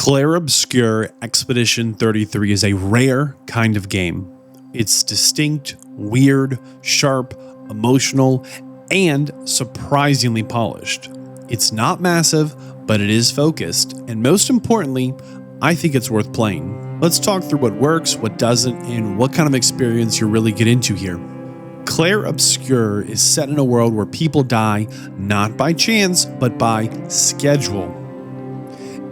Clair Obscur Expedition 33 is a rare kind of game. It's distinct, weird, sharp, emotional, and surprisingly polished. It's not massive, but it is focused, and most importantly, I think it's worth playing. Let's talk through what works, what doesn't, and what kind of experience you really get into here. Clair Obscur is set in a world where people die not by chance, but by schedule.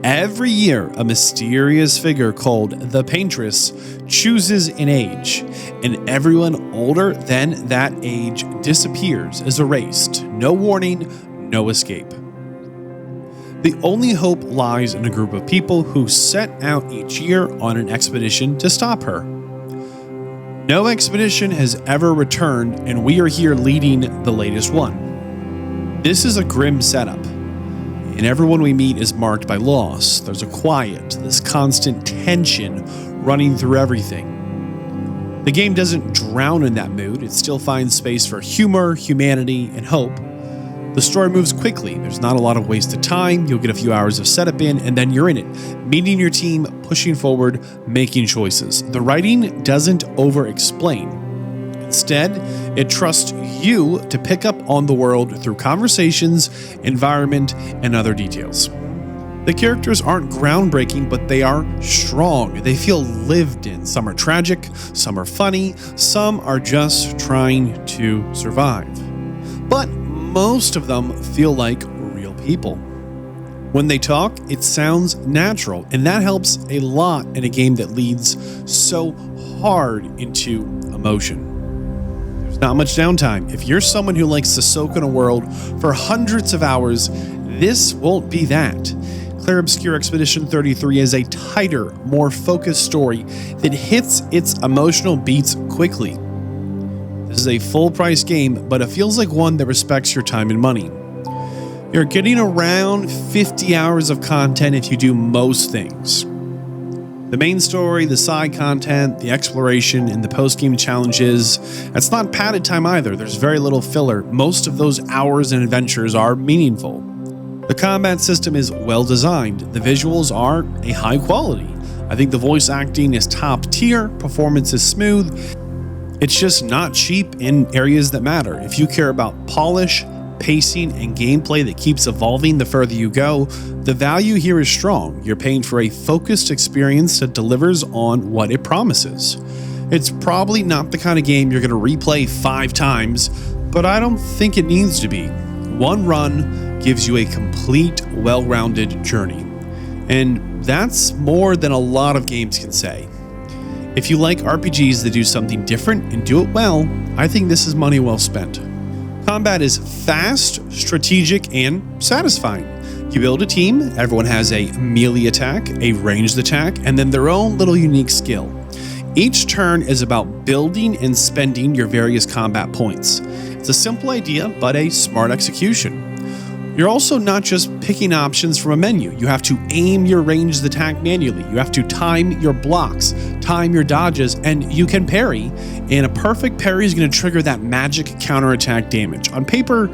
Every year, a mysterious figure called the Paintress chooses an age, and everyone older than that age disappears, is erased. No warning, no escape. The only hope lies in a group of people who set out each year on an expedition to stop her. No expedition has ever returned, and we are here leading the latest one. This is a grim setup, and everyone we meet is marked by loss. There's a quiet, this constant tension running through everything. The game doesn't drown in that mood. It still finds space for humor, humanity, and hope. The story moves quickly. There's not a lot of wasted time. You'll get a few hours of setup in, and then you're in it, meeting your team, pushing forward, making choices. The writing doesn't over-explain. Instead, it trusts you to pick up on the world through conversations, environment, and other details. The characters aren't groundbreaking, but they are strong. They feel lived in. Some are tragic, some are funny, some are just trying to survive. But most of them feel like real people. When they talk, it sounds natural, and that helps a lot in a game that leads so hard into emotion. There's not much downtime. If you're someone who likes to soak in a world for hundreds of hours, this won't be that. Clair Obscur Expedition 33 is a tighter, more focused story that hits its emotional beats quickly. This is a full-price game, but it feels like one that respects your time and money. You're getting around 50 hours of content if you do most things. The main story, the side content, the exploration, and the post-game challenges, that's not padded time either. There's very little filler. Most of those hours and adventures are meaningful. The combat system is well designed. The visuals are a high quality. I think the voice acting is top tier, performance is smooth. It's just not cheap in areas that matter. If you care about polish, pacing, and gameplay that keeps evolving the further you go, the value here is strong. You're paying for a focused experience that delivers on what it promises. It's probably not the kind of game you're going to replay 5 times, but I don't think it needs to be. One run gives you a complete, well-rounded journey. And that's more than a lot of games can say. If you like RPGs that do something different and do it well, I think this is money well spent. Combat is fast, strategic, and satisfying. You build a team, everyone has a melee attack, a ranged attack, and then their own little unique skill. Each turn is about building and spending your various combat points. It's a simple idea, but a smart execution. You're also not just picking options from a menu. You have to aim your ranged attack manually. You have to time your blocks, time your dodges, and you can parry. And a perfect parry is going to trigger that magic counterattack damage. On paper,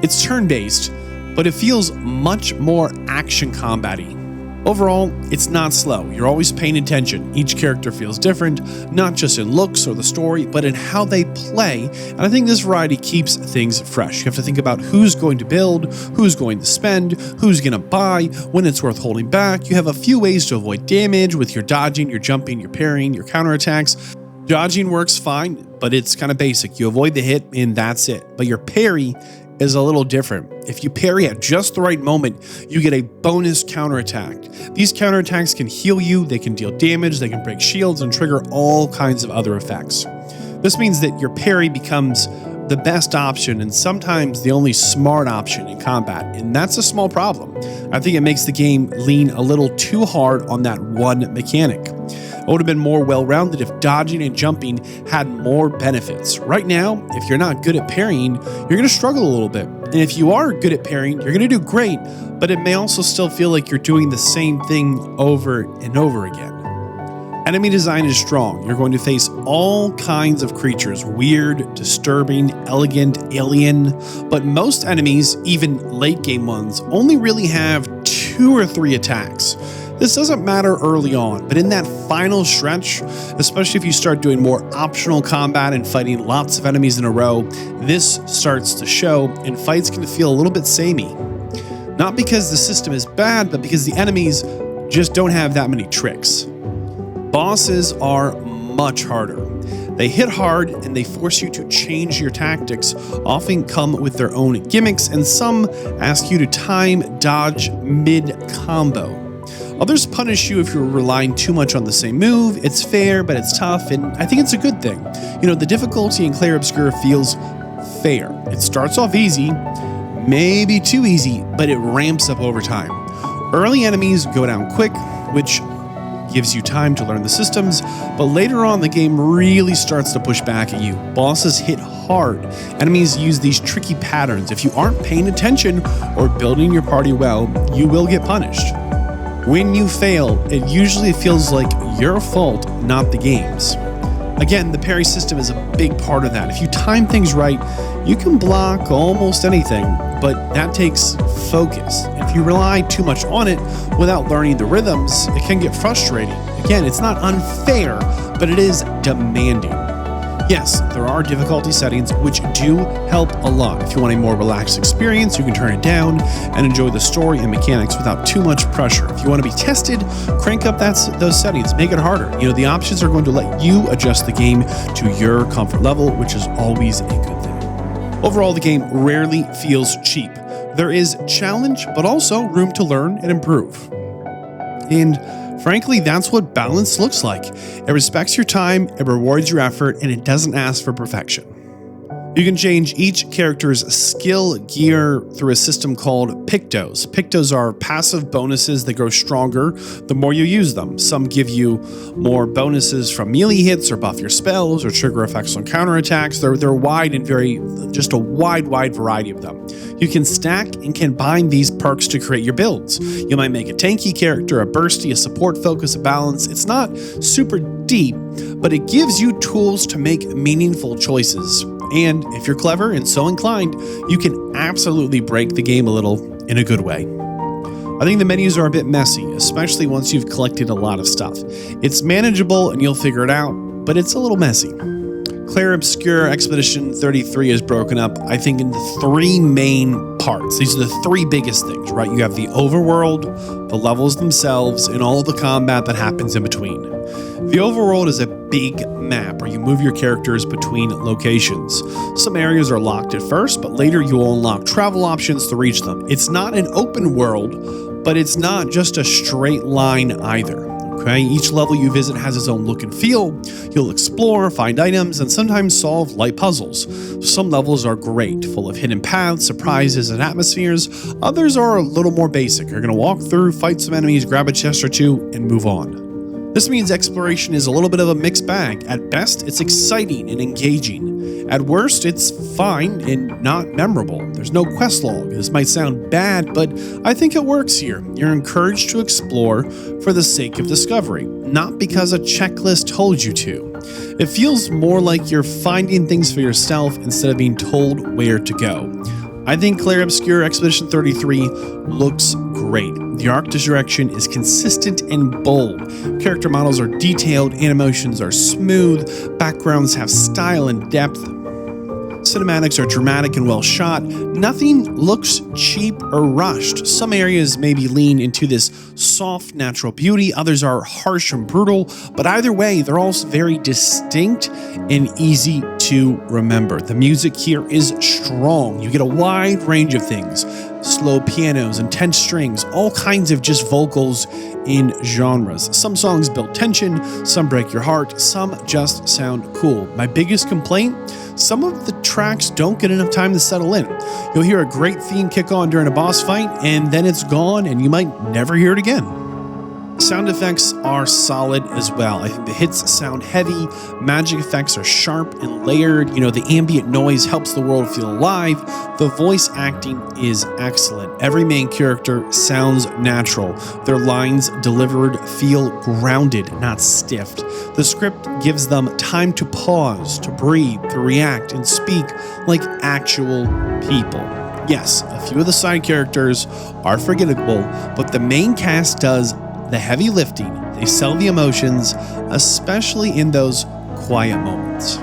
it's turn-based, but it feels much more action combat-y. Overall, it's not slow. You're always paying attention. Each character feels different, not just in looks or the story, but in how they play. And I think this variety keeps things fresh. You have to think about who's going to build, who's going to spend, who's going to buy, when it's worth holding back. You have a few ways to avoid damage with your dodging, your jumping, your parrying, your counterattacks. Dodging works fine, but it's kind of basic. You avoid the hit and that's it. But your parry is a little different. If you parry at just the right moment, you get a bonus counterattack. These counterattacks can heal you, they can deal damage, they can break shields, and trigger all kinds of other effects. This means that your parry becomes the best option and sometimes the only smart option in combat, and that's a small problem. I think it makes the game lean a little too hard on that one mechanic. It would have been more well-rounded if dodging and jumping had more benefits. Right now, if you're not good at parrying, you're going to struggle a little bit. And if you are good at parrying, you're going to do great, but it may also still feel like you're doing the same thing over and over again. Enemy design is strong. You're going to face all kinds of creatures, weird, disturbing, elegant, alien, but most enemies, even late game ones, only really have 2 or 3 attacks. This doesn't matter early on, but in that final stretch, especially if you start doing more optional combat and fighting lots of enemies in a row, this starts to show and fights can feel a little bit samey. Not because the system is bad, but because the enemies just don't have that many tricks. Bosses are much harder. They hit hard and they force you to change your tactics, often come with their own gimmicks, and some ask you to time dodge mid-combo. Others punish you if you're relying too much on the same move. It's fair, but it's tough, and I think it's a good thing. The difficulty in Clair Obscur feels fair. It starts off easy, maybe too easy, but it ramps up over time. Early enemies go down quick, which gives you time to learn the systems, but later on the game really starts to push back at you. Bosses hit hard. Enemies use these tricky patterns. If you aren't paying attention or building your party well, you will get punished. When you fail, it usually feels like your fault, not the game's. Again, the parry system is a big part of that. If you time things right, you can block almost anything, but that takes focus. If you rely too much on it without learning the rhythms, it can get frustrating. Again, it's not unfair, but it is demanding. Yes, there are difficulty settings which do help a lot. If you want a more relaxed experience, you can turn it down and enjoy the story and mechanics without too much pressure. If you want to be tested, crank up those settings, make it harder. The options are going to let you adjust the game to your comfort level, which is always a good thing. Overall, the game rarely feels cheap. There is challenge, but also room to learn and improve. And frankly, that's what balance looks like. It respects your time, it rewards your effort, and it doesn't ask for perfection. You can change each character's skill gear through a system called Pictos. Pictos are passive bonuses that grow stronger the more you use them. Some give you more bonuses from melee hits or buff your spells or trigger effects on counterattacks. They're wide and just a wide variety of them. You can stack and combine these perks to create your builds. You might make a tanky character, a bursty, a support focus, a balance. It's not super deep, but it gives you tools to make meaningful choices. And if you're clever and so inclined, you can absolutely break the game a little in a good way. I think the menus are a bit messy, especially once you've collected a lot of stuff. It's manageable and you'll figure it out, but it's a little messy. Clair Obscur Expedition 33 is broken up, I think, into three main parts. These are the three biggest things, right? You have the overworld, the levels themselves, and all the combat that happens in between. The overworld is a big map where you move your characters between locations. Some areas are locked at first, but later you will unlock travel options to reach them. It's not an open world, but it's not just a straight line either. Okay, each level you visit has its own look and feel. You'll explore, find items, and sometimes solve light puzzles. Some levels are great, full of hidden paths, surprises, and atmospheres. Others are a little more basic. You're going to walk through, fight some enemies, grab a chest or two, and move on. This means exploration is a little bit of a mixed bag. At best, it's exciting and engaging. At worst, it's fine and not memorable. There's no quest log. This might sound bad, but I think it works here. You're encouraged to explore for the sake of discovery, not because a checklist told you to. It feels more like you're finding things for yourself instead of being told where to go. I think Clair Obscur Expedition 33 looks great. The art direction is consistent and bold. Character models are detailed, animations are smooth, backgrounds have style and depth. Cinematics are dramatic and well shot. Nothing looks cheap or rushed. Some areas maybe lean into this soft, natural beauty. Others are harsh and brutal. But either way, they're all very distinct and easy to remember. The music here is strong. You get a wide range of things. Slow pianos, intense strings, all kinds of just vocals in genres. Some songs build tension, some break your heart, some just sound cool. My biggest complaint? Some of the tracks don't get enough time to settle in. You'll hear a great theme kick on during a boss fight, and then it's gone, and you might never hear it again. Sound effects are solid as well. I think the hits sound heavy, magic effects are sharp and layered. The ambient noise helps the world feel alive. The voice acting is excellent. Every main character sounds natural. Their lines delivered feel grounded, not stiffed. The script gives them time to pause, to breathe, to react, and speak like actual people. Yes, a few of the side characters are forgettable, but the main cast does the heavy lifting, they sell the emotions, especially in those quiet moments.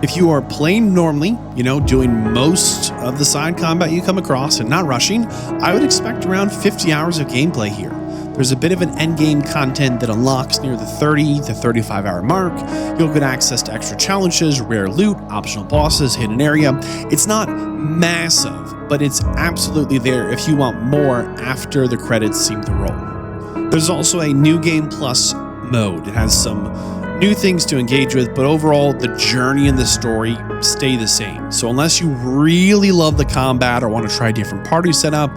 If you are playing normally, doing most of the side combat you come across and not rushing, I would expect around 50 hours of gameplay here. There's a bit of an endgame content that unlocks near the 30 to 35 hour mark. You'll get access to extra challenges, rare loot, optional bosses, hidden area. It's not massive, but it's absolutely there if you want more after the credits seem to roll. There's also a New Game Plus mode. It has some new things to engage with, but overall the journey and the story stay the same. So unless you really love the combat or want to try a different party setup,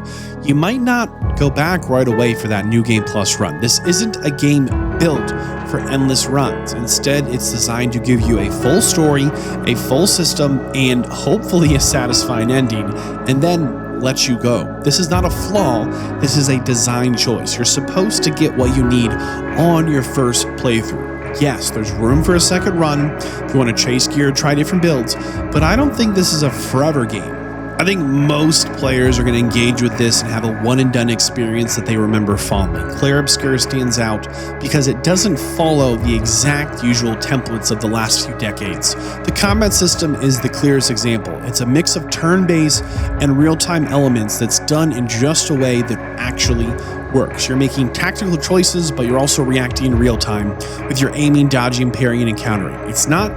you might not go back right away for that New Game Plus run. This isn't a game built for endless runs. Instead, it's designed to give you a full story, a full system, and hopefully a satisfying ending, and then let you go. This is not a flaw, this is a design choice. You're supposed to get what you need on your first playthrough. Yes, there's room for a second run if you want to chase gear, try different builds, but I don't think this is a forever game. I think most players are going to engage with this and have a one-and-done experience that they remember fondly. Clair Obscur stands out because it doesn't follow the exact usual templates of the last few decades. The combat system is the clearest example. It's a mix of turn-based and real-time elements that's done in just a way that actually works. You're making tactical choices, but you're also reacting in real time with your aiming, dodging, parrying, and countering. It's not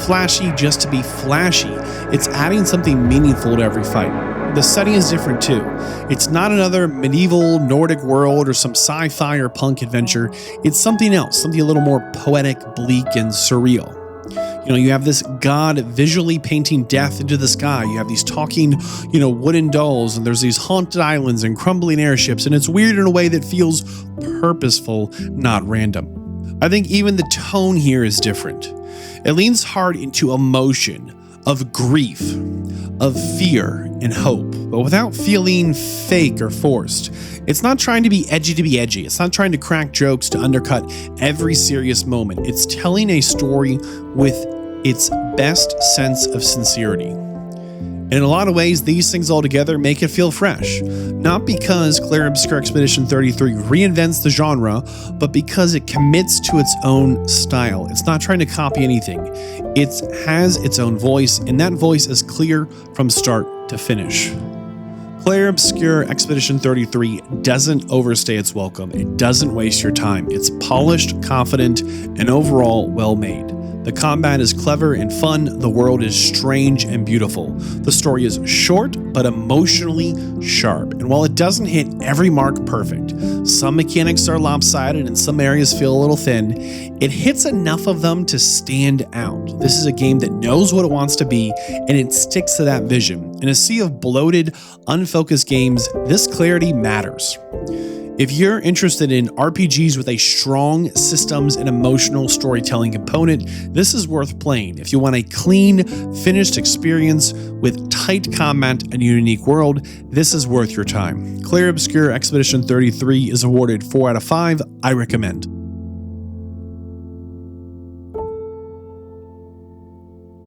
flashy just to be flashy. It's adding something meaningful to every fight. The setting is different too. It's not another medieval Nordic world or some sci-fi or punk adventure. It's something else, something a little more poetic, bleak, and surreal. You have this god visually painting death into the sky. You have these talking, wooden dolls, and there's these haunted islands and crumbling airships, and it's weird in a way that feels purposeful, not random. I think even the tone here is different. It leans hard into emotion, of grief, of fear and hope, but without feeling fake or forced. It's not trying to be edgy. It's not trying to crack jokes to undercut every serious moment. It's telling a story with its best sense of sincerity. And in a lot of ways, these things all together make it feel fresh. Not because Clair Obscur Expedition 33 reinvents the genre, but because it commits to its own style. It's not trying to copy anything. It has its own voice, and that voice is clear from start to finish. Clair Obscur Expedition 33 doesn't overstay its welcome. It doesn't waste your time. It's polished, confident, and overall well-made. The combat is clever and fun, the world is strange and beautiful. The story is short, but emotionally sharp. And while it doesn't hit every mark perfect, some mechanics are lopsided and some areas feel a little thin, it hits enough of them to stand out. This is a game that knows what it wants to be, and it sticks to that vision. In a sea of bloated, unfocused games, this clarity matters. If you're interested in RPGs with a strong systems and emotional storytelling component, this is worth playing. If you want a clean, finished experience with tight combat and a unique world, this is worth your time. Clair Obscur Expedition 33 is awarded 4 out of 5. I recommend.